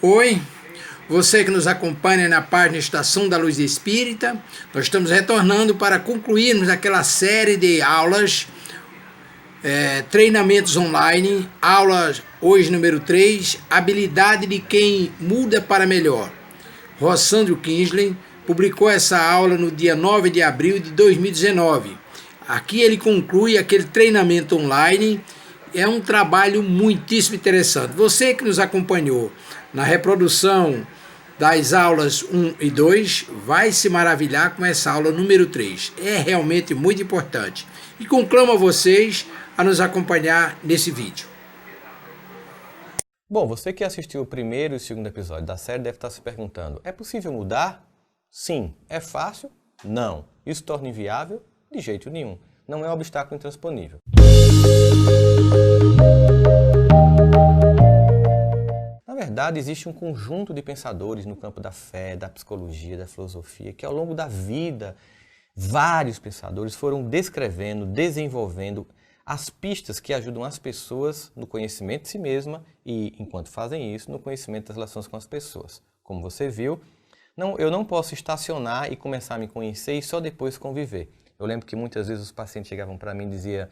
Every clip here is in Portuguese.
Oi, você que nos acompanha na página Estação da Luz Espírita, nós estamos retornando para concluirmos aquela série de aulas, treinamentos online, aulas hoje número 3, habilidade de quem muda para melhor. Rossandro Kingsley publicou essa aula no dia 9 de abril de 2019. Aqui ele conclui aquele treinamento online. É um trabalho muitíssimo interessante. Você que nos acompanhou na reprodução das aulas 1 e 2 vai se maravilhar com essa aula número 3. É realmente muito importante. E conclamo a vocês a nos acompanhar nesse vídeo. Bom, você que assistiu o primeiro e o segundo episódio da série deve estar se perguntando: é possível mudar? Sim. É fácil? Não. Isso torna inviável? De jeito nenhum. Não é um obstáculo intransponível. Na verdade, existe um conjunto de pensadores no campo da fé, da psicologia, da filosofia, que ao longo da vida, vários pensadores foram descrevendo, desenvolvendo as pistas que ajudam as pessoas no conhecimento de si mesma e, enquanto fazem isso, no conhecimento das relações com as pessoas. Como você viu, eu não posso estacionar e começar a me conhecer e só depois conviver. Eu lembro que muitas vezes os pacientes chegavam para mim e diziam: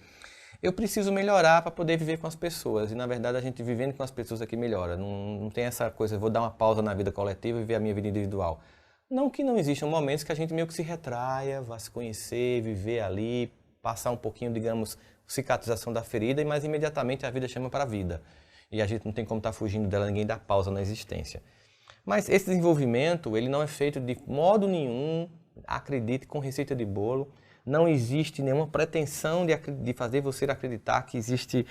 eu preciso melhorar para poder viver com as pessoas. E, na verdade, a gente vivendo com as pessoas é que melhora. Não tem essa coisa, vou dar uma pausa na vida coletiva e viver a minha vida individual. Não que não existam momentos que a gente meio que se retraia, vá se conhecer, viver ali, passar um pouquinho, digamos, cicatrização da ferida, mas imediatamente a vida chama para a vida. E a gente não tem como estar fugindo dela, ninguém dá pausa na existência. Mas esse desenvolvimento, ele não é feito de modo nenhum, acredite, com receita de bolo. Não existe nenhuma pretensão de fazer você acreditar que existe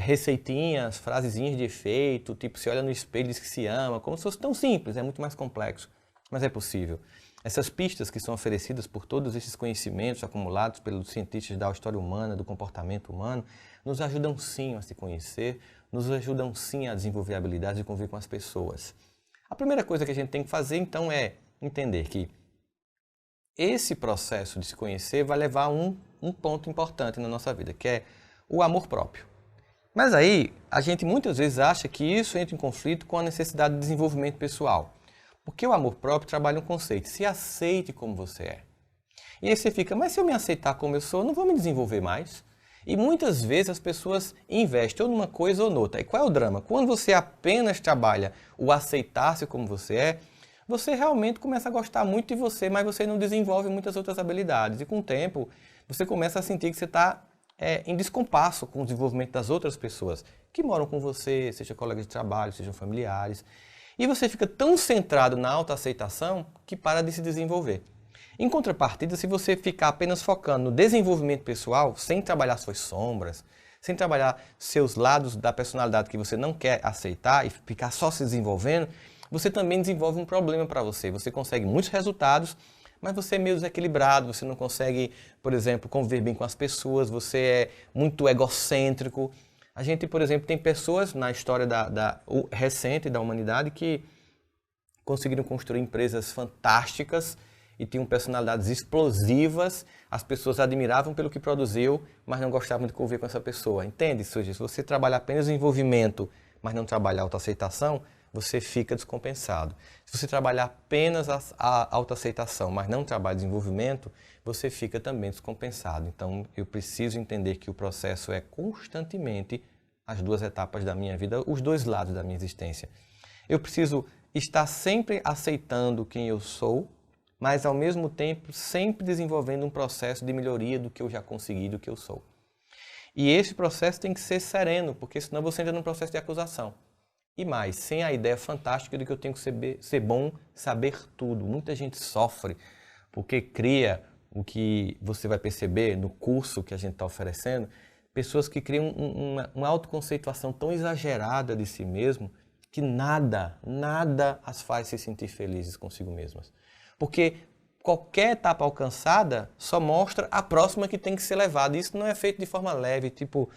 receitinhas, frasezinhas de efeito, tipo, se olha no espelho e diz que se ama, como se fosse tão simples, é muito mais complexo, mas é possível. Essas pistas que são oferecidas por todos esses conhecimentos acumulados pelos cientistas da história humana, do comportamento humano, nos ajudam sim a se conhecer, nos ajudam sim a desenvolver habilidades de conviver com as pessoas. A primeira coisa que a gente tem que fazer, então, é entender que esse processo de se conhecer vai levar a um ponto importante na nossa vida, que é o amor próprio. Mas aí, a gente muitas vezes acha que isso entra em conflito com a necessidade de desenvolvimento pessoal. Porque o amor próprio trabalha um conceito: se aceite como você é. E aí você fica: mas se eu me aceitar como eu sou, eu não vou me desenvolver mais? E muitas vezes as pessoas investem ou numa coisa ou noutra. E qual é o drama? Quando você apenas trabalha o aceitar-se como você é, você realmente começa a gostar muito de você, mas você não desenvolve muitas outras habilidades. E com o tempo, você começa a sentir que você está em descompasso com o desenvolvimento das outras pessoas que moram com você, seja colegas de trabalho, sejam familiares. E você fica tão centrado na autoaceitação que para de se desenvolver. Em contrapartida, se você ficar apenas focando no desenvolvimento pessoal, sem trabalhar suas sombras, sem trabalhar seus lados da personalidade que você não quer aceitar e ficar só se desenvolvendo, você também desenvolve um problema para você. Você consegue muitos resultados, mas você é meio desequilibrado, você não consegue, por exemplo, conviver bem com as pessoas, você é muito egocêntrico. A gente, por exemplo, tem pessoas na história recente da humanidade que conseguiram construir empresas fantásticas e tinham personalidades explosivas. As pessoas admiravam pelo que produziu, mas não gostavam de conviver com essa pessoa. Entende, Suji? Se você trabalha apenas o envolvimento, mas não trabalha a autoaceitação, você fica descompensado. Se você trabalhar apenas a autoaceitação, mas não trabalha o desenvolvimento, você fica também descompensado. Então, eu preciso entender que o processo é constantemente as duas etapas da minha vida, os dois lados da minha existência. Eu preciso estar sempre aceitando quem eu sou, mas ao mesmo tempo sempre desenvolvendo um processo de melhoria do que eu já consegui, do que eu sou. E esse processo tem que ser sereno, porque senão você entra num processo de acusação. E mais, sem a ideia fantástica de que eu tenho que ser bom, saber tudo. Muita gente sofre porque cria o que você vai perceber no curso que a gente está oferecendo, pessoas que criam uma autoconceituação tão exagerada de si mesmo que nada as faz se sentir felizes consigo mesmas. Porque qualquer etapa alcançada só mostra a próxima que tem que ser levada. Isso não é feito de forma leve, tipo,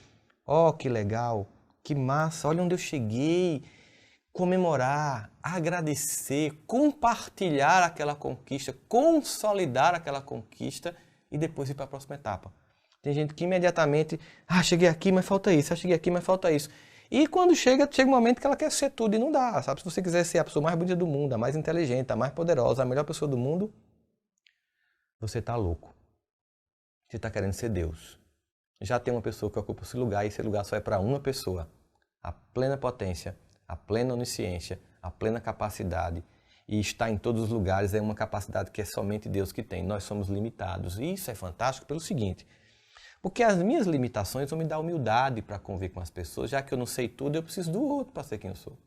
ó, que legal, que massa, olha onde eu cheguei. Comemorar, agradecer, compartilhar aquela conquista, consolidar aquela conquista e depois ir para a próxima etapa. Tem gente que imediatamente, cheguei aqui, mas falta isso, cheguei aqui, mas falta isso. E quando chega um momento que ela quer ser tudo e não dá, sabe? Se você quiser ser a pessoa mais bonita do mundo, a mais inteligente, a mais poderosa, a melhor pessoa do mundo, você tá louco. Você tá querendo ser Deus. Já tem uma pessoa que ocupa esse lugar e esse lugar só é para uma pessoa. A plena potência, a plena onisciência, a plena capacidade. E estar em todos os lugares é uma capacidade que é somente Deus que tem. Nós somos limitados. E isso é fantástico pelo seguinte, porque as minhas limitações vão me dar humildade para conviver com as pessoas, já que eu não sei tudo, eu preciso do outro para ser quem eu sou.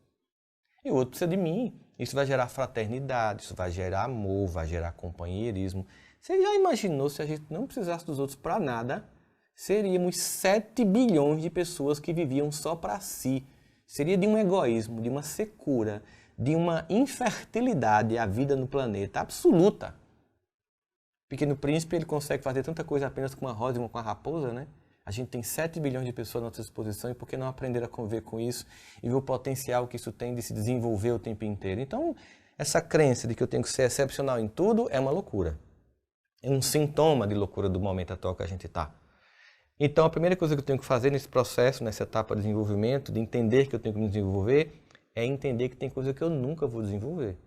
E o outro precisa de mim. Isso vai gerar fraternidade, isso vai gerar amor, vai gerar companheirismo. Você já imaginou se a gente não precisasse dos outros para nada? Seríamos 7 bilhões de pessoas que viviam só para si. Seria de um egoísmo, de uma secura, de uma infertilidade a vida no planeta absoluta. O Pequeno Príncipe ele consegue fazer tanta coisa apenas com uma rosa e com uma raposa, né? A gente tem 7 bilhões de pessoas à nossa disposição e por que não aprender a conviver com isso e ver o potencial que isso tem de se desenvolver o tempo inteiro? Então, essa crença de que eu tenho que ser excepcional em tudo é uma loucura. É um sintoma de loucura do momento atual que a gente está. Então, a primeira coisa que eu tenho que fazer nesse processo, nessa etapa de desenvolvimento, de entender que eu tenho que me desenvolver, é entender que tem coisa que eu nunca vou desenvolver.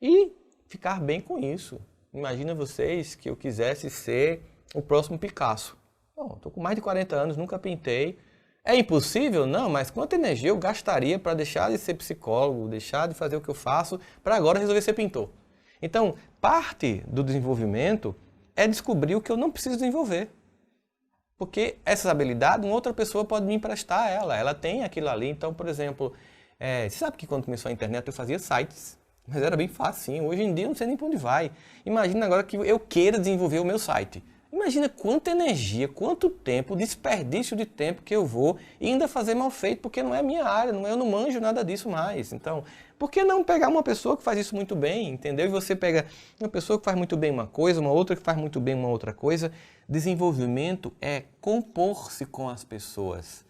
E ficar bem com isso. Imagina vocês que eu quisesse ser o próximo Picasso. Bom, estou com mais de 40 anos, nunca pintei. É impossível? Não, mas quanta energia eu gastaria para deixar de ser psicólogo, deixar de fazer o que eu faço, para agora resolver ser pintor? Então, parte do desenvolvimento é descobrir o que eu não preciso desenvolver. Porque essas habilidades, uma outra pessoa pode me emprestar ela tem aquilo ali. Então, por exemplo, você sabe que quando começou a internet eu fazia sites, mas era bem fácil, sim. Hoje em dia eu não sei nem para onde vai. Imagina agora que eu queira desenvolver o meu site. Imagina quanta energia, quanto tempo, desperdício de tempo que eu vou e ainda fazer mal feito, porque não é minha área, eu não manjo nada disso mais. Então, por que não pegar uma pessoa que faz isso muito bem, entendeu? E você pega uma pessoa que faz muito bem uma coisa, uma outra que faz muito bem uma outra coisa. Desenvolvimento é compor-se com as pessoas.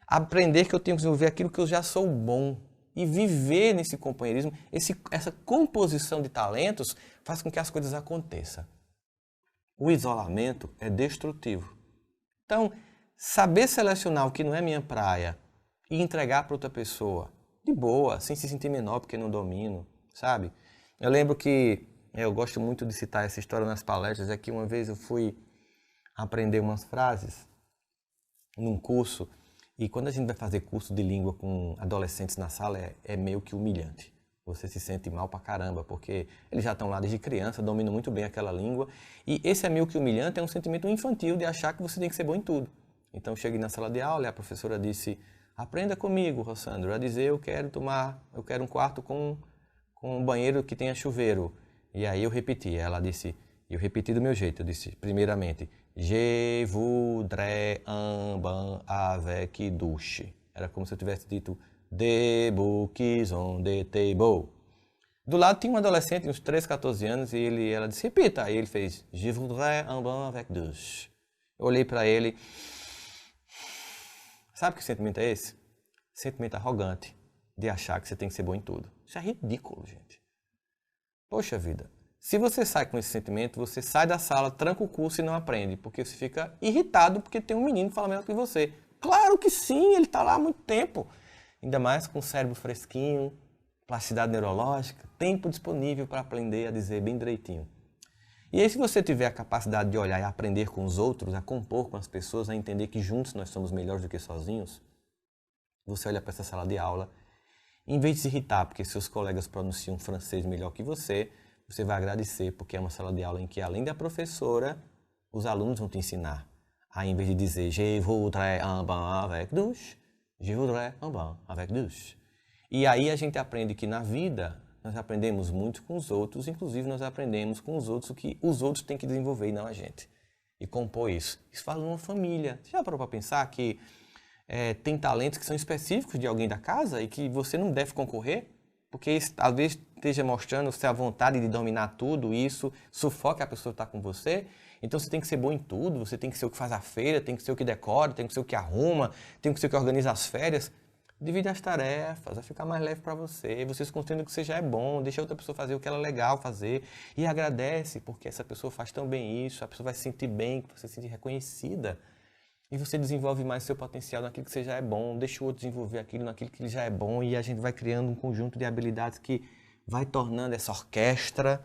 Aprender que eu tenho que desenvolver aquilo que eu já sou bom. E viver nesse companheirismo, essa composição de talentos faz com que as coisas aconteçam. O isolamento é destrutivo. Então, saber selecionar o que não é minha praia e entregar para outra pessoa, de boa, sem se sentir menor porque não domino, sabe? Eu lembro que, eu gosto muito de citar essa história nas palestras, é que uma vez eu fui aprender umas frases num curso, e quando a gente vai fazer curso de língua com adolescentes na sala, é meio que humilhante. Você se sente mal pra caramba, porque eles já estão lá desde criança, dominam muito bem aquela língua. E esse é meio que humilhante, é um sentimento infantil de achar que você tem que ser bom em tudo. Então, eu cheguei na sala de aula e a professora disse, aprenda comigo, Rossandro, a dizer eu quero um quarto com um banheiro que tenha chuveiro. E aí eu repeti, ela disse, eu repeti do meu jeito, eu disse, primeiramente, Je voudrais un bain avec douche. Era como se eu tivesse dito, The books on the table. Do lado tinha um adolescente, uns 13, 14 anos, e ela disse, repita. Aí ele fez, Je voudrais un bain avec douche. Eu olhei para ele. Sabe que sentimento é esse? Sentimento arrogante de achar que você tem que ser bom em tudo. Isso é ridículo, gente. Poxa vida. Se você sai com esse sentimento, você sai da sala, tranca o curso e não aprende, porque você fica irritado porque tem um menino que fala melhor que você. Claro que sim, ele está lá há muito tempo. Ainda mais com o cérebro fresquinho, plasticidade neurológica, tempo disponível para aprender a dizer bem direitinho. E aí, se você tiver a capacidade de olhar e aprender com os outros, a compor com as pessoas, a entender que juntos nós somos melhores do que sozinhos, você olha para essa sala de aula, em vez de se irritar porque seus colegas pronunciam francês melhor que você vai agradecer porque é uma sala de aula em que, além da professora, os alunos vão te ensinar. Aí, em vez de dizer Je voudrais un bain avec douche, Je voudrais un bain avec douche. E aí a gente aprende que na vida nós aprendemos muito com os outros, inclusive nós aprendemos com os outros o que os outros têm que desenvolver e não a gente. E compor isso. Isso fala numa família. Você já parou para pensar que tem talentos que são específicos de alguém da casa e que você não deve concorrer? Porque isso, talvez esteja mostrando a vontade de dominar tudo, e isso sufoca a pessoa que está com você. Então você tem que ser bom em tudo, você tem que ser o que faz a feira, tem que ser o que decora, tem que ser o que arruma, tem que ser o que organiza as férias. Divide as tarefas, vai ficar mais leve para você. Você se contenta que você já é bom, deixa outra pessoa fazer o que ela é legal fazer. E agradece, porque essa pessoa faz tão bem isso, a pessoa vai se sentir bem, vai se sentir reconhecida. E você desenvolve mais seu potencial naquilo que você já é bom, deixa o outro desenvolver aquilo naquilo que ele já é bom, e a gente vai criando um conjunto de habilidades que vai tornando essa orquestra,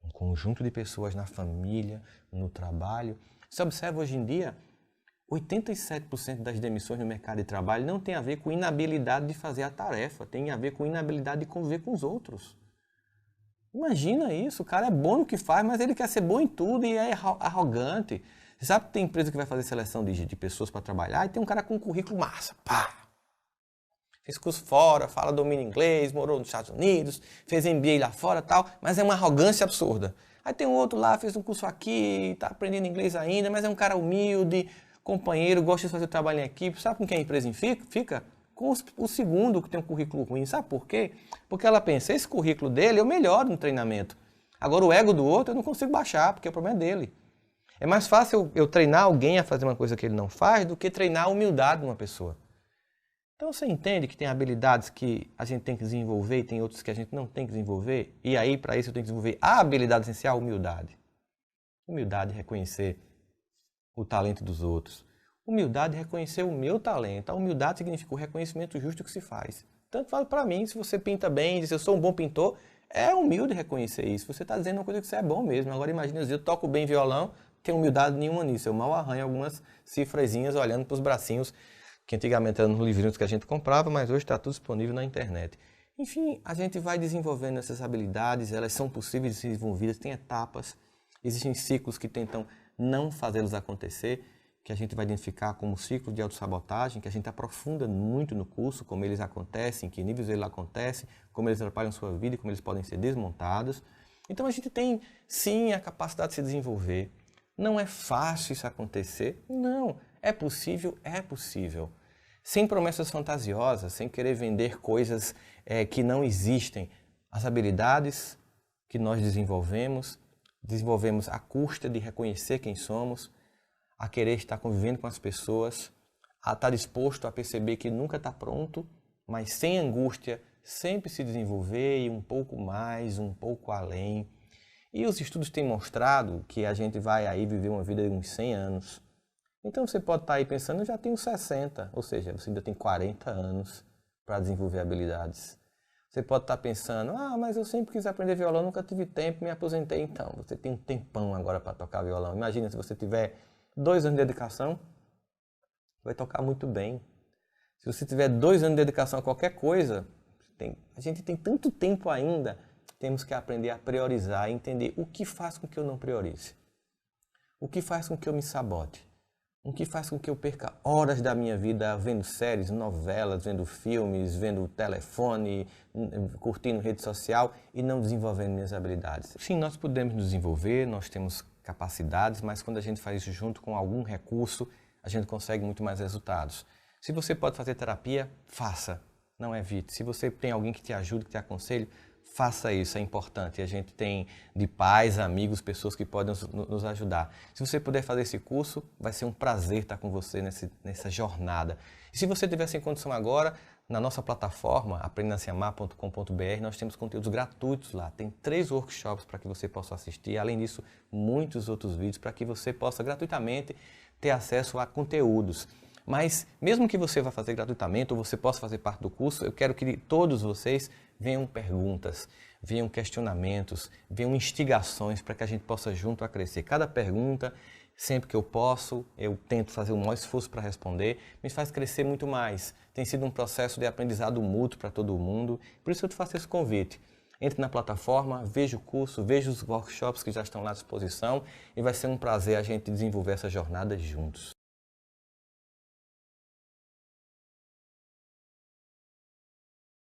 um conjunto de pessoas na família, no trabalho. Você observa hoje em dia, 87% das demissões no mercado de trabalho não tem a ver com inabilidade de fazer a tarefa, tem a ver com inabilidade de conviver com os outros. Imagina isso, o cara é bom no que faz, mas ele quer ser bom em tudo e é arrogante. Você sabe que tem empresa que vai fazer seleção de pessoas para trabalhar e tem um cara com um currículo massa, pá! Fez curso fora, fala domínio inglês, morou nos Estados Unidos, fez MBA lá fora e tal, mas é uma arrogância absurda. Aí tem um outro lá, fez um curso aqui, está aprendendo inglês ainda, mas é um cara humilde, companheiro, gosta de fazer trabalho em equipe. Sabe com quem a empresa fica? Com o segundo que tem um currículo ruim. Sabe por quê? Porque ela pensa, esse currículo dele é o melhor no treinamento. Agora o ego do outro eu não consigo baixar, porque o problema é dele. É mais fácil eu treinar alguém a fazer uma coisa que ele não faz do que treinar a humildade de uma pessoa. Então você entende que tem habilidades que a gente tem que desenvolver e tem outras que a gente não tem que desenvolver? E aí, para isso, eu tenho que desenvolver a habilidade essencial, a humildade. Humildade é reconhecer o talento dos outros. Humildade é reconhecer o meu talento. A humildade significa o reconhecimento justo que se faz. Tanto vale para mim, se você pinta bem, diz eu sou um bom pintor, é humilde reconhecer isso. Você está dizendo uma coisa que você é bom mesmo. Agora imagina, eu toco bem violão, tenho humildade nenhuma nisso. Eu mal arranho algumas cifrazinhas olhando para os bracinhos, que antigamente eram nos livrinhos que a gente comprava, mas hoje está tudo disponível na internet. Enfim, a gente vai desenvolvendo essas habilidades, elas são possíveis de ser desenvolvidas, tem etapas, existem ciclos que tentam não fazê-los acontecer, que a gente vai identificar como ciclo de autossabotagem, que a gente aprofunda muito no curso, como eles acontecem, em que níveis eles acontecem, como eles atrapalham a sua vida e como eles podem ser desmontados. Então a gente tem, sim, a capacidade de se desenvolver. Não é fácil isso acontecer? Não. É possível? É possível. Sem promessas fantasiosas, sem querer vender coisas que não existem. As habilidades que nós desenvolvemos à custa de reconhecer quem somos, a querer estar convivendo com as pessoas, a estar disposto a perceber que nunca está pronto, mas sem angústia, sempre se desenvolver e um pouco mais, um pouco além. E os estudos têm mostrado que a gente vai aí viver uma vida de uns 100 anos. Então você pode estar aí pensando, eu já tenho 60, ou seja, você ainda tem 40 anos para desenvolver habilidades. Você pode estar pensando, mas eu sempre quis aprender violão, nunca tive tempo, me aposentei. Então, você tem um tempão agora para tocar violão. Imagina se você tiver 2 anos de dedicação, vai tocar muito bem. Se você tiver 2 anos de dedicação a qualquer coisa, a gente tem tanto tempo ainda, temos que aprender a priorizar e entender o que faz com que eu não priorize. O que faz com que eu me sabote. O que faz com que eu perca horas da minha vida vendo séries, novelas, vendo filmes, vendo telefone, curtindo rede social e não desenvolvendo minhas habilidades. Sim, nós podemos nos desenvolver, nós temos capacidades, mas quando a gente faz isso junto com algum recurso, a gente consegue muito mais resultados. Se você pode fazer terapia, faça, não evite. Se você tem alguém que te ajude, que te aconselhe, faça isso, é importante. A gente tem de pais, amigos, pessoas que podem nos ajudar. Se você puder fazer esse curso, vai ser um prazer estar com você nessa jornada. E se você tiver sem condição agora, na nossa plataforma, aprendaaseamar.com.br, nós temos conteúdos gratuitos lá. Tem 3 workshops para que você possa assistir. Além disso, muitos outros vídeos para que você possa gratuitamente ter acesso a conteúdos. Mas mesmo que você vá fazer gratuitamente ou você possa fazer parte do curso, eu quero que todos vocês venham perguntas, venham questionamentos, venham instigações para que a gente possa junto a crescer. Cada pergunta, sempre que eu posso, eu tento fazer o maior esforço para responder, me faz crescer muito mais. Tem sido um processo de aprendizado mútuo para todo mundo, por isso eu te faço esse convite. Entre na plataforma, veja o curso, veja os workshops que já estão lá à disposição e vai ser um prazer a gente desenvolver essa jornada juntos.